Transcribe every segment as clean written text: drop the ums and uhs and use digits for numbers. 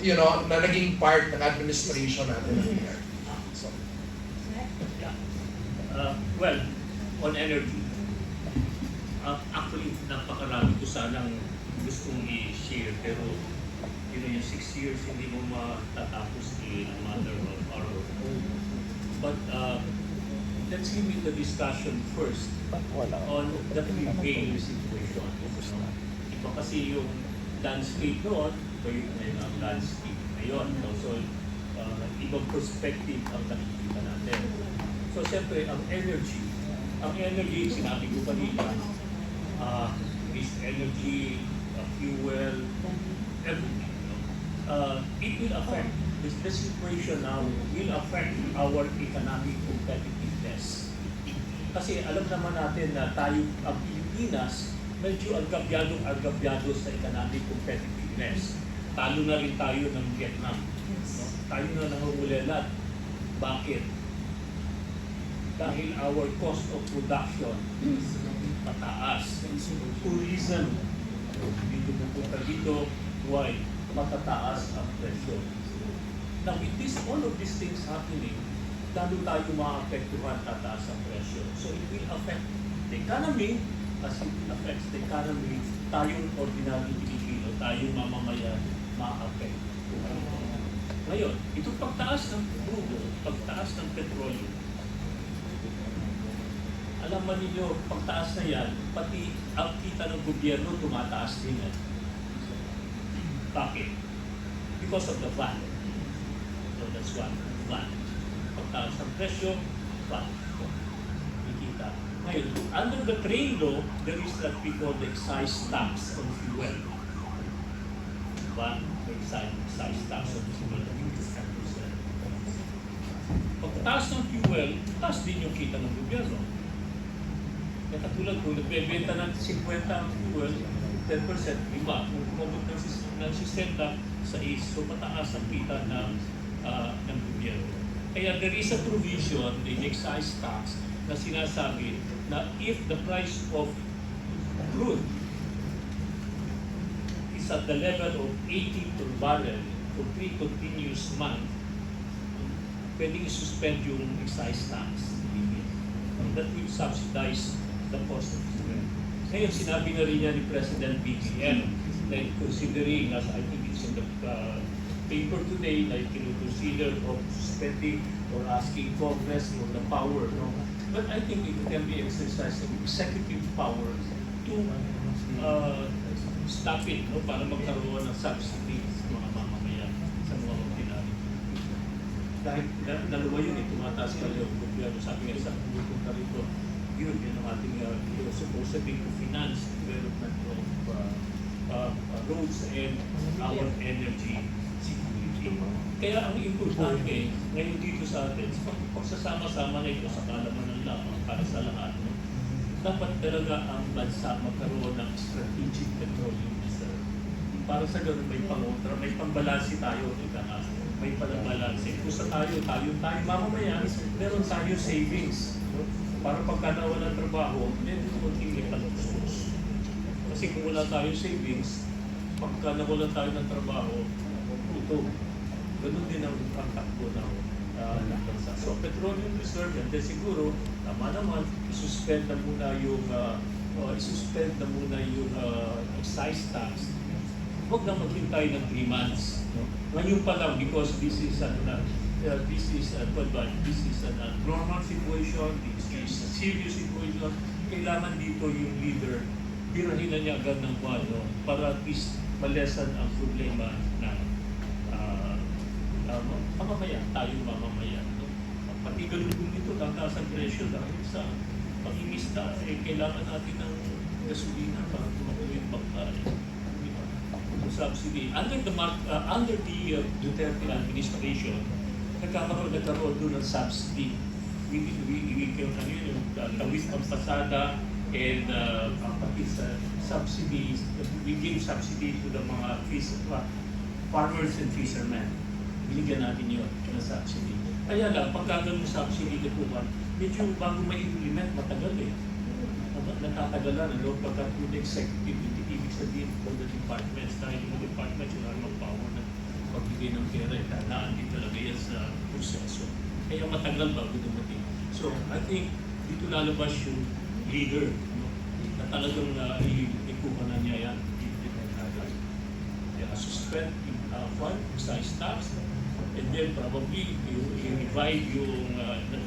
na naging part ng administration natin. So, Yeah. Well, on energy, actually, napakarami ko sanang gustong i-share, pero yung 6 years hindi mo matatapos in a matter of hour. But let's limit the discussion first on the prevailing situation. Iba kasi yung landscape noon, iba yung landscape ngayon. So, ibang perspective ang nakikita natin. So, siyempre, ang energy, sinabi ko kanina, is energy, fuel, everything. It will affect, the situation now will affect our economic competitiveness. Kasi alam naman natin na tayo, ang Pilipinas, medyo agabyado sa economic competitiveness. Talo na rin tayo ng Vietnam. No? Tayo na nangungulelat. Bakit? Dahil our cost of production is mataas. Tourism, dito pupunta dito, why? Matataas ang presyo. Now, with all of these things happening, lalo tayo maapektuhan, tataas ang presyo. So it will affect the economy. As it affects the economy, tayong ordinary Pilipino, tayong mamamayan, maapektuhan. Ngayon, itong pagtaas ng crudo, pagtaas ng petrolyo, alam mo ninyo, pagtaas na yan, pati ang kita ng gobyerno tumataas din yan. Bakit? Because of the VAT. So that's one. VAT. Pagtaas ng presyo, VAT. Ikita. Ngayon, under the trade law, there is what we call the excise tax on fuel. VAT, excise tax on fuel. Pagtaas ng fuel, taas din yung kita ng gobyerno. Kaya katulad kung nagbebenta ng 50 ang fuel, 10%, iba. Kung kumabot ng 60 sa is, so mataas ang kita ng gobyerno. Kaya there is a provision, the excise tax, na sinasabi na if the price of crude is at the level of 80 per barrel for 3 continuous months, pwedeng i-suspend yung excise tax. And that will subsidize the cost of fuel. Ngayon, sinabi na rin niya ni President BBM na considering, as I think it's in the paper today, na consider of suspending or asking Congress for the power. No? But I think it can be exercised of executive power to stop it, no? Para magkaroon ng subsidy sa mga mamamayan, sa mga ordinary. Dahil dalawa yun, tumataas ka yung gobyerno. Sabi nga sa pupunta rito, yun ang ating supposed to finance development of roads and our energy security. Kaya ang importante ngayon dito sa atin, pagsasama-sama na ito sa kalamanan lamang para sa lahat, no? Dapat talaga ang bansa magkaroon ng strategic petroleum reserve. Para sa ganun may pangontra, may pambalansi tayo, may palabalansi. Kung sa tayo mamamayan, meron tayo savings. No? Para pagka nawala ng trabaho, medyo konting ipalagsos. Kasi kung wala tayo savings, pagka nawala tayo ng trabaho, ito, ganun din ang takbo ng bansa. So, petroleum reserve, and then siguro, tama naman, isuspend na muna yung excise tax. Huwag na maghintay ng 3 months. No? Ngayon pa lang, because this is a normal situation, this is a serious situation, kailangan dito yung leader, birahin na niya agad ng kwado para at least malesan ang problema na mamamayan, tayong mamamayan. No? Pati ganun dito, tataas ang presyo dahil sa pangingisda, kailangan natin ng gasolina para tumakulo yung bangkay. Subsidy. Under the Duterte administration, nagkaroon doon ng subsidy. We tawid ang pasada and pati sa subsidies, we give subsidy to the mga farmers and fishermen. Binigyan natin yun ng subsidy. Kaya lang, pagka ganun subsidy na po, medyo bago ma-implement, matagal eh. Natatagalan, ano? Pagka to the executive, ibig sabihin for the departments, dahil yung departments yung power na pagbigay ng pera, dadaan din talaga yan sa proseso. Kaya matagal bago dumating. So, I think dito lalabas yung leader, no? Na talagang ikuha na niya yan. Kaya suspend sa staffs, and then probably i-revive yung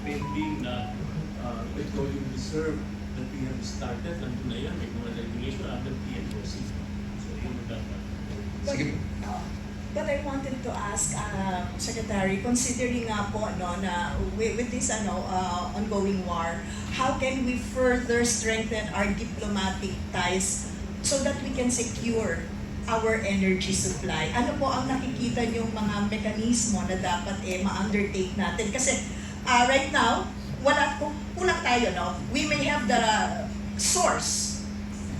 pending na petroleum reserve that we have started. Nandun na yan, may mga regulation under PNOC. So, yun ang dapat. Sige. But I wanted to ask, Secretary, considering nga po no, na with this ongoing war, how can we further strengthen our diplomatic ties so that we can secure our energy supply? Ano po ang nakikita niyong mga mekanismo na dapat ma-undertake natin? Kasi right now, kulang tayo, no? We may have the source,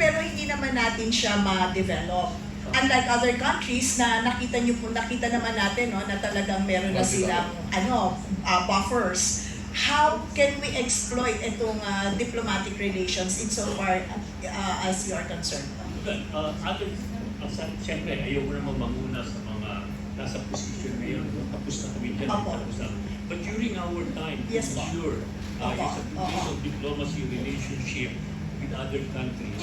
pero hindi naman natin siya ma-develop. Unlike other countries na nakita naman natin no, na talagang meron na silang buffers. How can we exploit itong diplomatic relations insofar as you are concerned? Siyempre, ayaw ko naman manguna sa mga nasa position ngayon. Tapos na kami dyan. But during our time, Yes, to ensure Opo. yung sa piece of diplomacy relationship with other countries,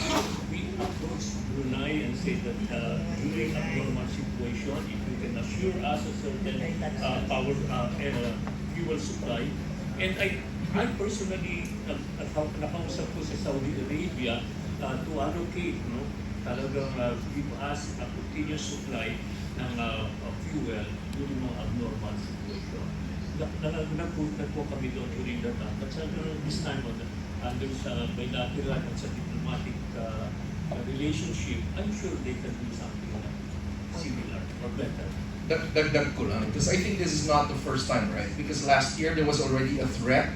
we approached Brunei and said that during a normal situation, if you can assure us a certain power fuel supply, and I personally nakausap ko sa Saudi Arabia to allocate, no, talagang give us a continuous supply ng fuel during mga abnormal situation. Nagpunta po kami doon during that time. But this time, under sa bilateral at sa diplomatic relationship, I'm sure they can do something similar or better. Dagdag ko lang, because I think this is not the first time, right? Because last year, there was already a threat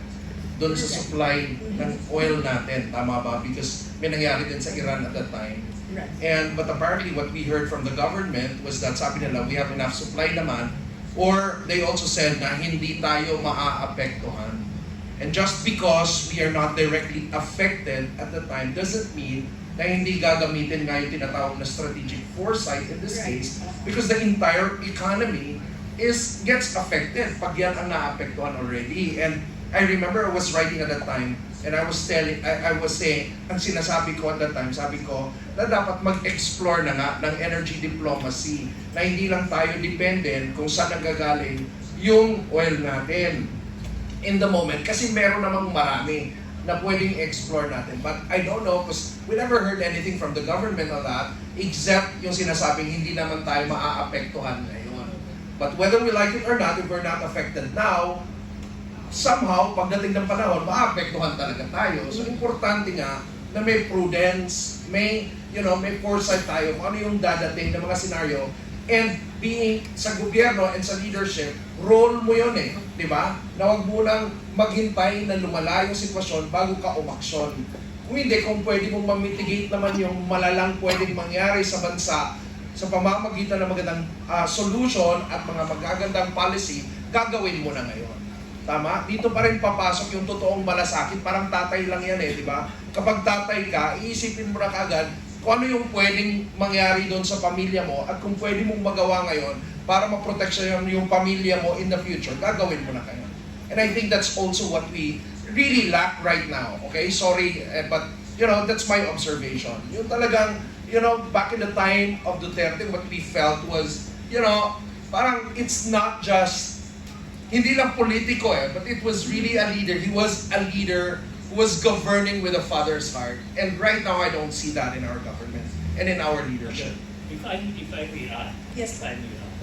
doon sa supply ng oil natin. Tama ba? Because may nangyari din sa Iran at that time. Right. But apparently what we heard from the government was that sabi nila, we have enough supply naman, or they also said na hindi tayo maaapektuhan. And just because we are not directly affected at the time doesn't mean na hindi gagamitin nga yung tinatawag na strategic foresight in this case, because the entire economy gets affected pag yan ang naapektuhan already. And I remember I was writing at that time, and I was saying, ang sinasabi ko at that time, sabi ko, na dapat mag-explore na nga ng energy diplomacy, na hindi lang tayo dependent kung saan nagagaling yung oil natin in the moment, kasi meron namang marami na pwedeng explore natin. But I don't know, because we never heard anything from the government on that, except yung sinasabing hindi naman tayo maaapektuhan ngayon. But whether we like it or not, if we're not affected now, somehow, pagdating ng panahon, maapektuhan talaga tayo. So, importante nga na may prudence, may foresight tayo kung ano yung dadating ng mga senaryo. And being sa gobyerno and sa leadership, role mo yun di ba? Na huwag mo nang maghintay na lumala yung sitwasyon bago ka umaksyon. Kung hindi, kung pwede mong mamitigate naman yung malalang pwedeng mangyari sa bansa sa pamamagitan ng magandang solution at mga magagandang policy, gagawin mo na ngayon. Tama? Dito pa rin papasok yung totoong malasakit. Parang tatay lang yan di ba? Kapag tatay ka, iisipin mo na kagad kung ano yung pwedeng mangyari doon sa pamilya mo at kung pwede mong magawa ngayon para maproteksyon yung pamilya mo in the future, gagawin mo na kayo. And I think that's also what we really lack right now. Okay? Sorry, but that's my observation. Yung talagang, back in the time of Duterte, what we felt was, parang it's not just hindi lang politiko but it was really a leader. He was a leader who was governing with a father's heart. And right now, I don't see that in our government and in our leadership. If I may add, Yes. if I may add,